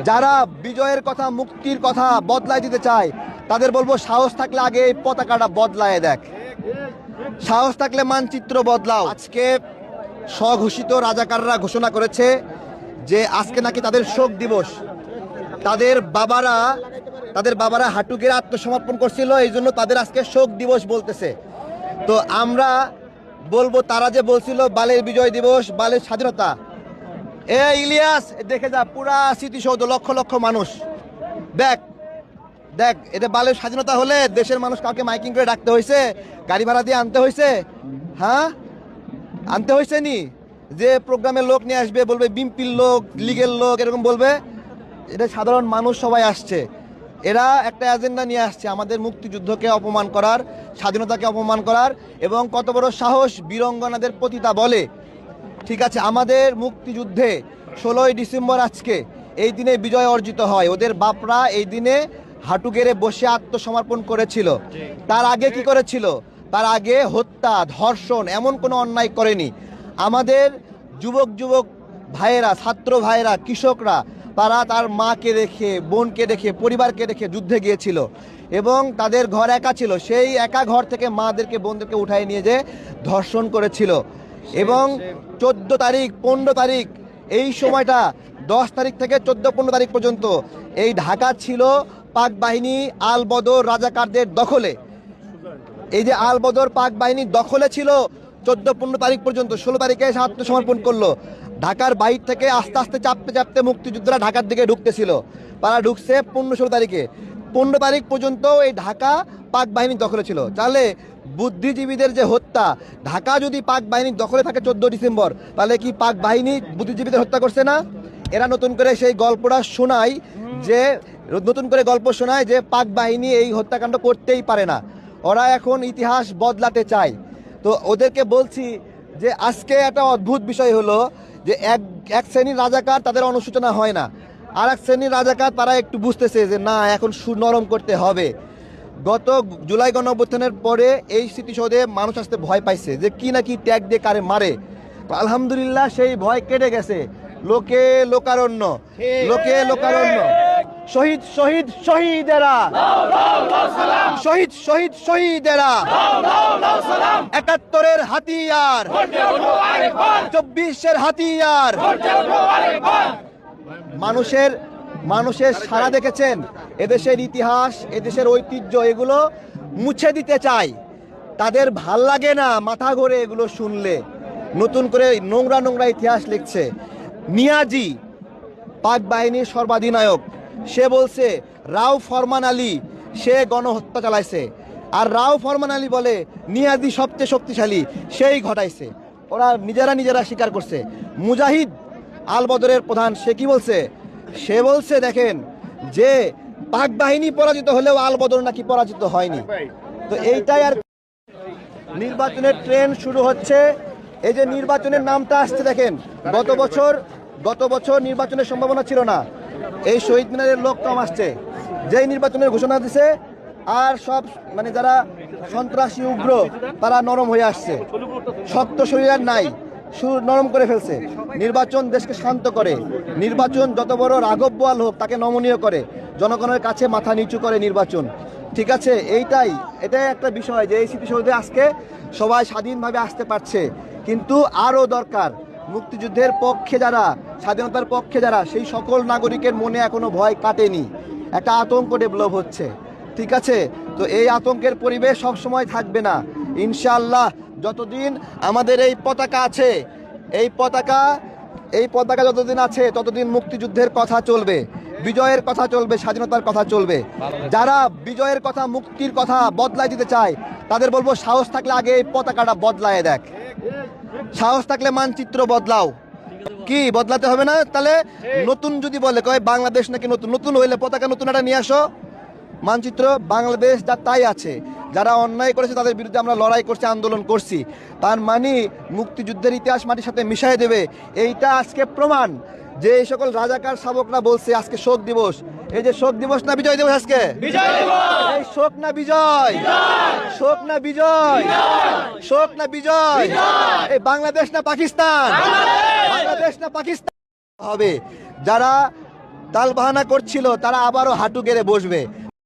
যারা বিজয়ের কথা, মুক্তির কথা বদলায় দিতে চায়, তাদের বলবো সাহস থাকলে আগে এই পতাকাটা বদলায় দেখ, সাহস থাকলে মানচিত্র বদলাও। আজকে স্বঘোষিত রাজাকাররা ঘোষণা করেছে যে আজকে নাকি তাদের শোক দিবস। তাদের বাবারা হাঁটু গেড়ে আত্মসমর্পণ করছিল, এই জন্য তাদের আজকে শোক দিবস বলতেছে। তো আমরা বলবো, তারা যে বলছিল বালের বিজয় দিবস, বালের স্বাধীনতা, ইলিয়াস দেখে যা পুরা স্মৃতিসৌধ, লক্ষ লক্ষ মানুষ, দেখ দেখ, এটা বালের স্বাধীনতা হলে দেশের মানুষ কাউকে মাইকিং করে ডাকতে হয়েছে, গাড়ি ভাড়া দিয়ে আনতে হয়েছে? হ্যাঁ, আনতে হয়েছে নি যে প্রোগ্রামের লোক নিয়ে আসবে, বলবে বিএনপির লোক, লীগের লোক, এরকম বলবে? এটা সাধারণ মানুষ সবাই আসছে, এরা একটা এজেন্ডা নিয়ে আসছে আমাদের মুক্তিযুদ্ধকে অপমান করার, স্বাধীনতাকে অপমান করার। এবং কত বড় সাহস বীরঙ্গনাদের পতিতা বলে। ঠিক আছে, আমাদের মুক্তিযুদ্ধে 16ই ডিসেম্বর আজকে এই দিনে বিজয় অর্জিত হয়। ওদের বাপরা এই দিনে হাঁটু গেড়ে বসে আত্মসমর্পণ করেছিল। তার আগে কি করেছিল? তার আগে হত্যা, ধর্ষণ, এমন কোনো অন্যায় করেনি। আমাদের যুবক ভাইয়েরা, ছাত্র ভাইয়েরা, কৃষকরা, তারা তার মাকে রেখে, বোনকে রেখে, পরিবারকে রেখে যুদ্ধে গিয়েছিল এবং তাদের ঘর একা ছিল। সেই একা ঘর থেকে মাদেরকে, বোনদেরকে উঠায় নিয়ে যে ধর্ষণ করেছিল। এবং 14 তারিখ, 15 তারিখ, এই সময়টা 10 তারিখ থেকে 14-15 তারিখ পর্যন্ত এই ঢাকা ছিল পাক বাহিনী আল বদর রাজাকারদের দখলে। এই যে আল বদর পাক বাহিনীর দখলে ছিল 14-15 তারিখ পর্যন্ত। 16 তারিখে এসে আত্মসমর্পণ করলো। ঢাকার বাইর থেকে আস্তে আস্তে চাপতে মুক্তিযোদ্ধারা ঢাকার দিকে ঢুকতেছিল। তারা ঢুকছে 15-16 তারিখে। 15 তারিখ পর্যন্ত এই ঢাকা পাক বাহিনীর দখলে ছিল। তাহলে বুদ্ধিজীবীদের যে হত্যা, ঢাকা যদি পাক বাহিনীর দখলে থাকে 14 ডিসেম্বর, তাহলে কি পাক বাহিনী বুদ্ধিজীবীদের হত্যা করছে না? এরা নতুন করে সেই গল্পটা শোনায়, যে নতুন করে গল্প শোনায় যে পাক বাহিনী এই হত্যাকাণ্ড করতেই পারে না। ওরা এখন ইতিহাস বদলাতে চায়। তো ওদেরকে বলছি যে আজকে একটা অদ্ভুত বিষয় হলো যে এক শ্রেণীর রাজাকার, তাদের অনুশোচনা হয় না। আর এক শ্রেণীর রাজাকার, তারা একটু বুঝতেছে যে না, এখন সুর নরম করতে হবে। গত জুলাই গণঅভ্যুত্থানের পরে এই স্মৃতিসৌধে মানুষ আসতে ভয় পাইছে যে কি না কি ট্যাগ দিয়ে কারে মারে। তো আলহামদুলিল্লাহ সেই ভয় কেটে গেছে। লোকে লোকারণ্য, লোকে লোকারণ্য। শহীদ শহীদ শহীদেরা, শহীদ শহীদ শহীদেরা, 71-এর হাতিয়ার, 24-এর হাতিয়ার। মানুষের সারা দেখেছেন। এদেশের ইতিহাস, এদেশের ঐতিহ্য, এগুলো মুছে দিতে চায়। তাদের ভাল লাগে না, মাথা ঘোরে এগুলো শুনলে। নতুন করে নোংরা ইতিহাস লিখছে। নিয়াজি পাক বাহিনীর সর্বাধিনায়ক, সে বলছে রাও ফরমান আলী সে গণহত্যা চালাইছে। আর রাও ফরমান আলী বলে নিয়াজি সবচেয়ে শক্তিশালী, সেই ঘটাইছে। ওরা নিজেরা স্বীকার করছে। মুজাহিদ আল বদরের প্রধান, সে কি বলছে? সে বলছে দেখেন যে পাক বাহিনী পরাজিত হলেও আল বদর নাকি পরাজিত হয়নি। তো এইটাই আর নির্বাচনের ট্রেন শুরু হচ্ছে। এই যে নির্বাচনের নামটা আসছে দেখেন, গত বছর নির্বাচনের সম্ভাবনা ছিল না। এই শহীদ মিনারের লোক কম আসছে। যেই নির্বাচনের ঘোষণা দিছে, আর সব মানে যারা সন্ত্রাসী উগ্র, তারা নরম হয়ে আসছে। শক্ত শরীর আর নাই, সুর নরম করে ফেলছে। নির্বাচন দেশকে শান্ত করে। নির্বাচন যত বড় রাঘব বোয়াল হোক, তাকে নমনীয় করে, জনগণের কাছে মাথা নিচু করে নির্বাচন। ঠিক আছে, এটাই একটা বিষয় যে এই স্মৃতিসৌধে আজকে সবাই স্বাধীনভাবে আসতে পারছে। কিন্তু আরও দরকার, মুক্তিযুদ্ধের পক্ষে যারা, স্বাধীনতার পক্ষে যারা, সেই সকল নাগরিকের মনে এখনো ভয় কাটেনি। একটা আতঙ্ক ডেভেলপ হচ্ছে। ঠিক আছে, তো এই আতঙ্কের পরিবেশ সব সময় থাকবে না ইনশাআল্লাহ। যতদিন আমাদের এই পতাকা আছে, এই পতাকা যতদিন আছে, ততদিন মুক্তিযুদ্ধের কথা চলবে, বিজয়ের কথা চলবে, স্বাধীনতার কথা চলবে। যারা বিজয়ের কথা, মুক্তির কথা বদলায় দিতে চায়, তাদের বলবো সাহস থাকলে আগে এই পতাকাটা বদলায় দেখ, সাহস থাকলে মানচিত্র বদলাও। কি বদলাতে হবে না? তাহলে নতুন যদি বলে কয় বাংলাদেশ নাকি নতুন হইলে পতাকা নতুন একটা নিয়ে আসো। মানচিত্র বাংলাদেশ যা তাই আছে। যারা অন্যায় করেছে তাদের বিরুদ্ধে আমরা লড়াই করছি, আন্দোলন করছি। তার মানে মুক্তিযুদ্ধের ইতিহাস মাটির সাথে মিশিয়ে দেবে। এইটা আজকে প্রমাণ যে এই সকল রাজাকার শাবকরা বলছে আজকে শোক দিবস। এই যে শোক দিবস না বিজয় দিবস? আজকে এই শোক না বিজয়, শোক না বিজয়, শোক না বিজয়। এই বাংলাদেশ না পাকিস্তান, বাংলাদেশ না পাকিস্তান হবে। যারা তালবাহানা করছিল তারা আবারও হাঁটু গেড়ে বসবে।